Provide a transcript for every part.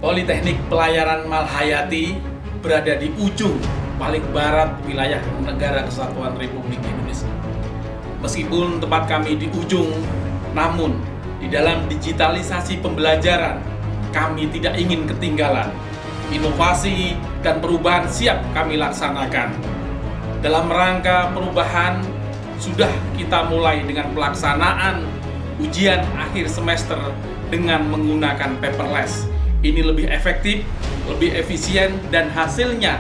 Politeknik Pelayaran Malhayati berada di ujung paling barat wilayah Negara Kesatuan Republik Indonesia. Meskipun tempat kami di ujung, namun di dalam digitalisasi pembelajaran kami tidak ingin ketinggalan. Inovasi dan perubahan siap kami laksanakan. Dalam rangka perubahan, sudah kita mulai dengan pelaksanaan ujian akhir semester dengan menggunakan paperless. Ini lebih efektif, lebih efisien, dan hasilnya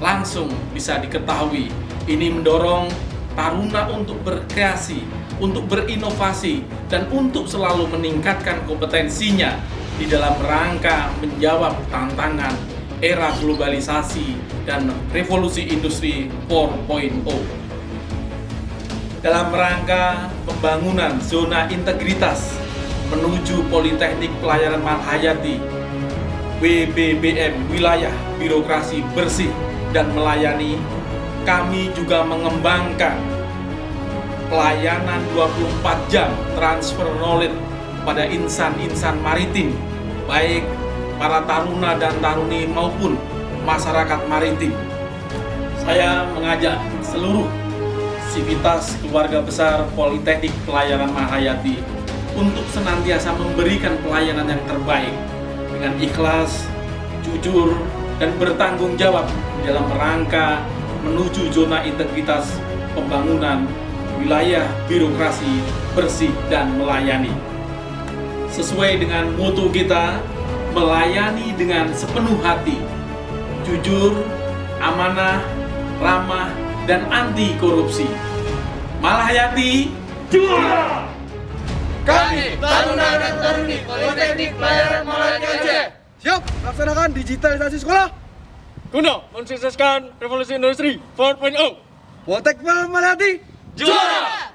langsung bisa diketahui. Ini mendorong taruna untuk berkreasi, untuk berinovasi, dan untuk selalu meningkatkan kompetensinya di dalam rangka menjawab tantangan era globalisasi dan revolusi industri 4.0. Dalam rangka pembangunan zona integritas menuju Politeknik Pelayaran Malhayati, WBBM Wilayah Birokrasi Bersih dan Melayani, kami juga mengembangkan pelayanan 24 jam transfer knowledge kepada insan-insan maritim, baik para taruna dan taruni maupun masyarakat maritim. Saya mengajak seluruh sivitas keluarga besar Politeknik Pelayaran Malhayati untuk senantiasa memberikan pelayanan yang terbaik dengan ikhlas, jujur, dan bertanggung jawab dalam rangka menuju zona integritas pembangunan wilayah birokrasi bersih dan melayani. Sesuai dengan moto kita, melayani dengan sepenuh hati, jujur, amanah, ramah, dan anti korupsi. Malhayati juara! Kami, taruna dan taruni Politeknik Pelayaran Malhayati Aceh, siap laksanakan digitalisasi sekolah. Guna mensukseskan revolusi industri 4.0. Politeknik Malhayati juara!